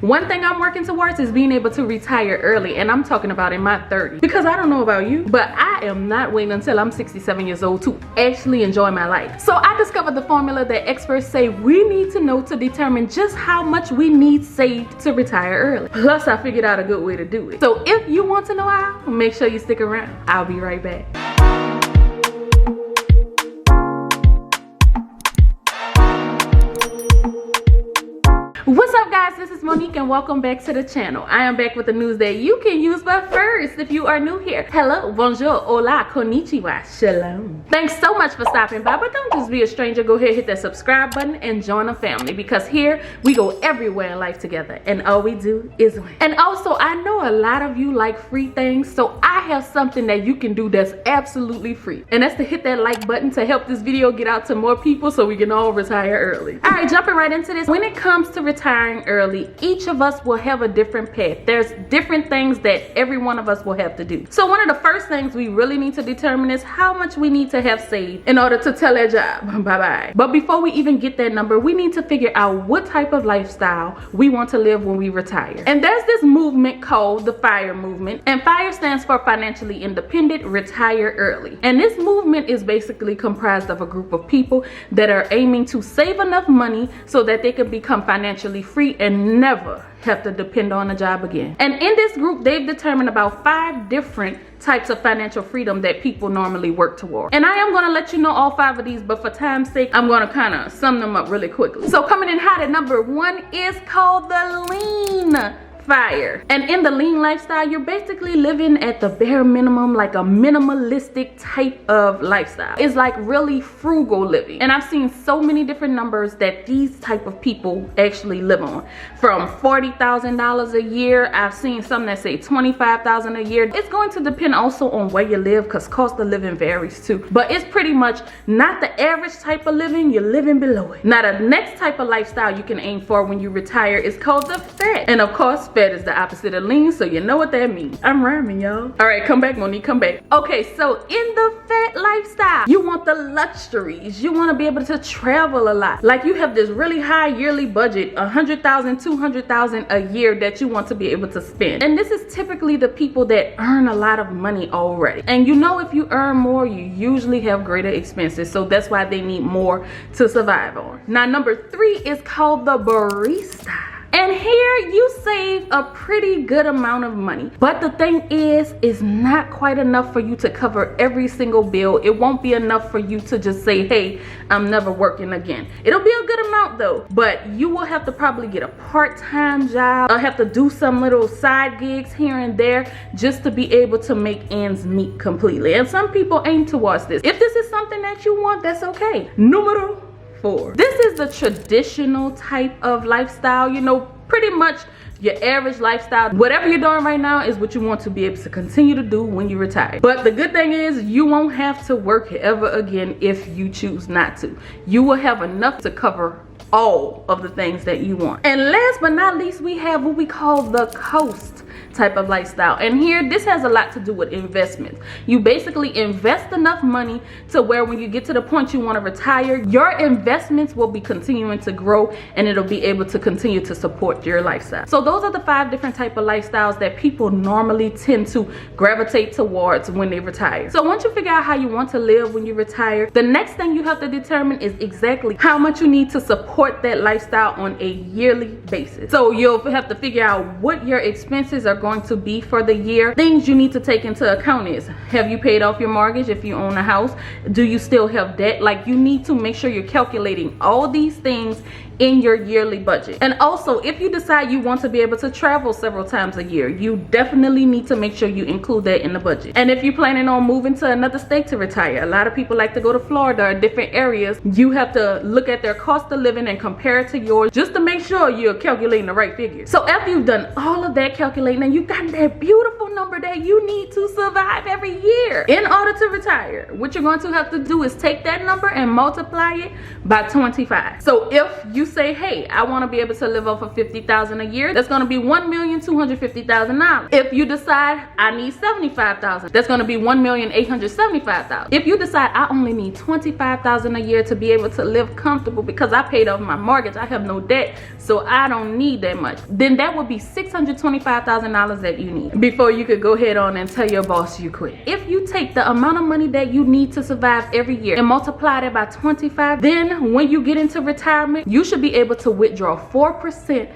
One thing I'm working towards is being able to retire early, and I'm talking about in my 30s. Because I don't know about you, but I am not waiting until I'm 67 years old to actually enjoy my life. So I discovered the formula that experts say we need to know to determine just how much we need saved to retire early. Plus, I figured out a good way to do it. So if you want to know how, make sure you stick around. I'll be right back. What's up, guys? This is Monique and welcome back to the channel. I am back with the news that you can use, but first, if you are new here, hello, bonjour, hola, konnichiwa, shalom. Thanks so much for stopping by, but don't just be a stranger. Go ahead, hit that subscribe button and join the family, because here we go everywhere in life together and all we do is win. And also, I know a lot of you like free things, so I have something that you can do that's absolutely free, and that's to hit that like button to help this video get out to more people so we can all retire early. All right, jumping right into this. When it comes to retiring early, each of us will have a different path. There's different things that every one of us will have to do. So one of the first things we really need to determine is how much we need to have saved in order to tell that job bye-bye. But before we even get that number, we need to figure out what type of lifestyle we want to live when we retire. And there's this movement called the FIRE movement, and FIRE stands for Financially Independent, Retire Early. And this movement is basically comprised of a group of people that are aiming to save enough money so that they can become financially free and never have to depend on a job again. And in this group, they've determined about 5 different types of financial freedom that people normally work toward. And I am going to let you know all 5 of these, but for time's sake, I'm going to kind of sum them up really quickly. So coming in hot at number 1 is called the lean FIRE. And in the lean lifestyle, you're basically living at the bare minimum, like a minimalistic type of lifestyle. It's like really frugal living. And I've seen so many different numbers that these type of people actually live on. From $40,000 a year, I've seen some that say $25,000 a year. It's going to depend also on where you live, because cost of living varies too. But it's pretty much not the average type of living, you're living below it. Now, the next type of lifestyle you can aim for when you retire is called the FAT. And of course, FAT is the opposite of lean, so you know what that means. I'm rhyming, y'all. All right, come back, Monique, come back. Okay, so in the FAT lifestyle, you want the luxuries. You want to be able to travel a lot. Like, you have this really high yearly budget, $100,000, $200,000 a year that you want to be able to spend. And this is typically the people that earn a lot of money already. And you know, if you earn more, you usually have greater expenses, so that's why they need more to survive on. Now, number 3 is called the Barista. And here you save a pretty good amount of money. But the thing is, it's not quite enough for you to cover every single bill. It won't be enough for you to just say, hey, I'm never working again. It'll be a good amount though, but you will have to probably get a part-time job or have to do some little side gigs here and there just to be able to make ends meet completely. And some people aim towards this. If this is something that you want, that's okay. Numero 4. This is the traditional type of lifestyle, you know, pretty much your average lifestyle. Whatever you're doing right now is what you want to be able to continue to do when you retire. But the good thing is, you won't have to work ever again if you choose not to. You will have enough to cover all of the things that you want. And last but not least, we have what we call the coast type of lifestyle. And here, this has a lot to do with investments. You basically invest enough money to where when you get to the point you want to retire, your investments will be continuing to grow and it'll be able to continue to support your lifestyle. So those are the 5 different type of lifestyles that people normally tend to gravitate towards when they retire. So once you figure out how you want to live when you retire, the next thing you have to determine is exactly how much you need to support that lifestyle on a yearly basis. So you'll have to figure out what your expenses are going to be for the year. Things you need to take into account is, have you paid off your mortgage if you own a house? Do you still have debt? Like, you need to make sure you're calculating all these things in your yearly budget. And also, if you decide you want to be able to travel several times a year, you definitely need to make sure you include that in the budget. And if you're planning on moving to another state to retire, a lot of people like to go to Florida or different areas. You have to look at their cost of living and compare it to yours just to make sure you're calculating the right figure. So after you've done all of that calculating and you've gotten that beautiful number that you need to survive every year. In order to retire, what you're going to have to do is take that number and multiply it by 25. So if you say, hey, I want to be able to live off of $50,000 a year, that's going to be $1,250,000. If you decide I need $75,000, that's going to be $1,875,000. If you decide I only need $25,000 a year to be able to live comfortable because I paid off my mortgage, I have no debt, so I don't need that much, then that would be $625,000 that you need before you could go ahead on and tell your boss you quit. If you take the amount of money that you need to survive every year and multiply that by 25, then when you get into retirement, you should be able to withdraw 4%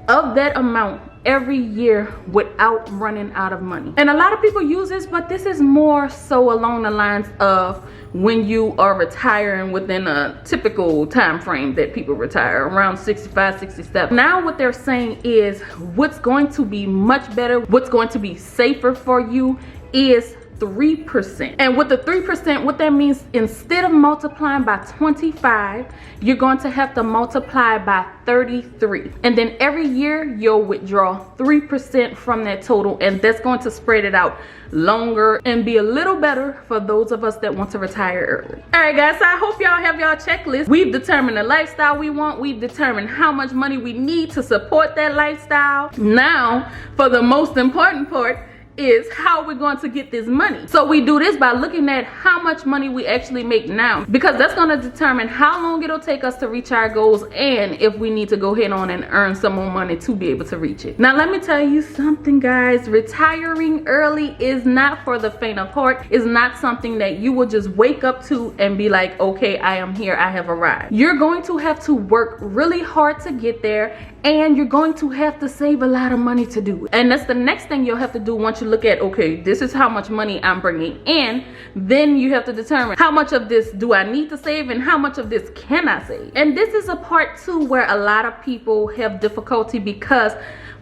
of that amount every year without running out of money. And a lot of people use this, but this is more so along the lines of when you are retiring within a typical time frame that people retire, around 65, 67. Now what they're saying is what's going to be much better, what's going to be safer for you is 3%. And with the 3%, what that means, instead of multiplying by 25, you're going to have to multiply by 33. And then every year you'll withdraw 3% from that total, and that's going to spread it out longer and be a little better for those of us that want to retire early. All right, guys, so I hope y'all have y'all checklist. We've determined the lifestyle we want. We've determined how much money we need to support that lifestyle. Now, for the most important part, is how we're going to get this money. So we do this by looking at how much money we actually make now, because that's going to determine how long it'll take us to reach our goals and if we need to go ahead on and earn some more money to be able to reach it. Now let me tell you something, guys. Retiring early is not for the faint of heart. It's not something that you will just wake up to and be like, okay, I am here, I have arrived. You're going to have to work really hard to get there, and you're going to have to save a lot of money to do it. And that's the next thing you'll have to do once you look at, okay, this is how much money I'm bringing in. Then you have to determine how much of this do I need to save and how much of this can I save. And this is a part too where a lot of people have difficulty, because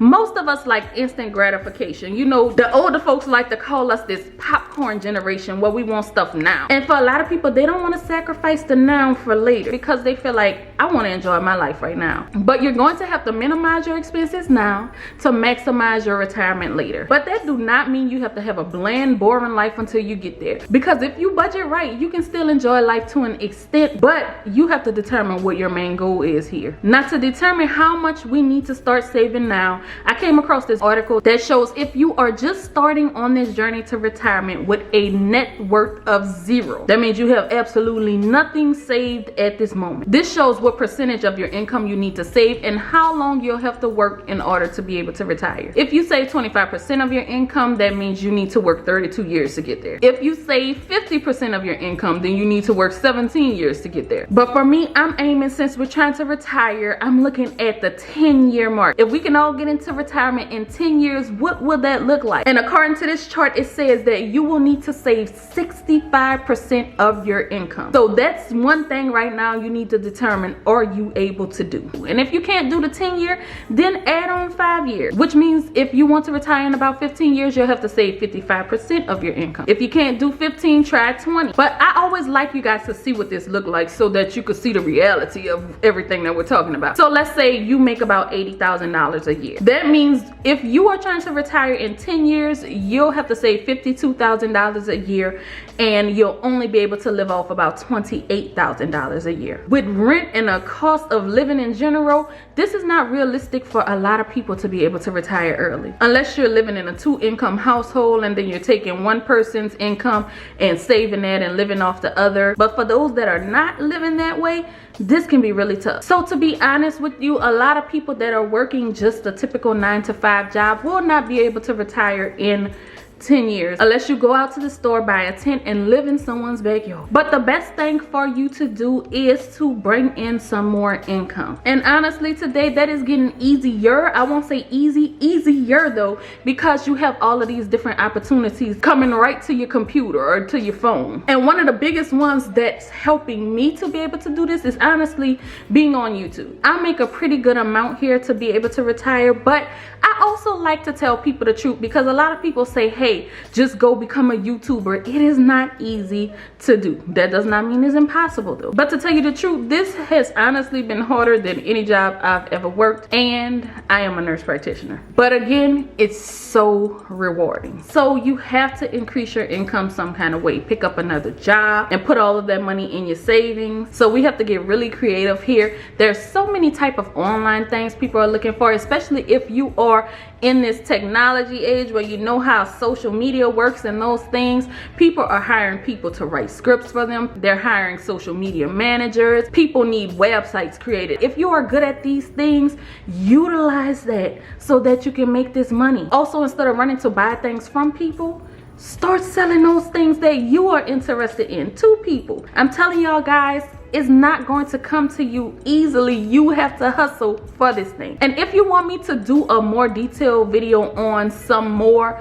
most of us like instant gratification. You know, the older folks like to call us this popcorn generation, where we want stuff now. And for a lot of people, they don't want to sacrifice the now for later because they feel like, I want to enjoy my life right now. But you're going to have to minimize your expenses now to maximize your retirement later. But that do not mean you have to have a bland, boring life until you get there. Because if you budget right, you can still enjoy life to an extent, but you have to determine what your main goal is here. Now, to determine how much we need to start saving now, I came across this article that shows if you are just starting on this journey to retirement with a net worth of 0, that means you have absolutely nothing saved at this moment. This shows what percentage of your income you need to save and how long you'll have to work in order to be able to retire. If you save 25% of your income, that means you need to work 32 years to get there. If you save 50% of your income, then you need to work 17 years to get there. But for me, I'm aiming, since we're trying to retire, I'm looking at the 10-year mark. If we can all get into retirement in 10 years, what will that look like? And according to this chart, it says that you will need to save 65% of your income. So that's one thing right now you need to determine, are you able to do? And if you can't do the 10-year, then add on 5 years, which means if you want to retire in about 15 years, you'll have to save 55% of your income. If you can't do 15, try 20. But I always like you guys to see what this look like so that you could see the reality of everything that we're talking about. So let's say you make about $80,000 a year. That means if you are trying to retire in 10 years, you'll have to save $52,000 a year, and you'll only be able to live off about $28,000 a year. With rent and a cost of living in general, this is not realistic for a lot of people to be able to retire early. Unless you're living in a 2-income household and then you're taking one person's income and saving that and living off the other. But for those that are not living that way, this can be really tough. So to be honest with you, a lot of people that are working just a typical 9-to-5 job will not be able to retire in 10 years unless you go out to the store, buy a tent, and live in someone's backyard. But the best thing for you to do is to bring in some more income. And honestly, today that is getting easier. I won't say easier though, because you have all of these different opportunities coming right to your computer or to your phone. And one of the biggest ones that's helping me to be able to do this is honestly being on YouTube. I make a pretty good amount here to be able to retire, but I also like to tell people the truth, because a lot of people say, hey, just go become a YouTuber. It is not easy to do. That does not mean it's impossible though. But to tell you the truth, this has honestly been harder than any job I've ever worked, and I am a nurse practitioner. But again, it's so rewarding. So you have to increase your income some kind of way. Pick up another job and put all of that money in your savings. So we have to get really creative here. There's so many type of online things people are looking for, especially if you are in this technology age where you know how social media works and those things. People are hiring people to write scripts for them. They're hiring social media managers. People need websites created. If you are good at these things, utilize that so that you can make this money. Also, instead of running to buy things from people, start selling those things that you are interested in to people. I'm telling y'all guys, it's not going to come to you easily. You have to hustle for this thing. And if you want me to do a more detailed video on some more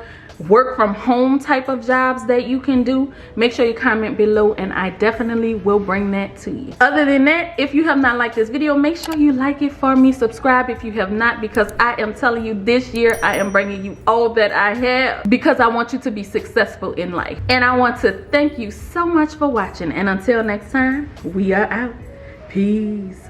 work from home type of jobs that you can do, make sure you comment below and I definitely will bring that to you. Other than that, if you have not liked this video, make sure you like it for me. Subscribe if you have not, because I am telling you, this year I am bringing you all that I have, because I want you to be successful in life. And I want to thank you so much for watching, and until next time, we are out. Peace.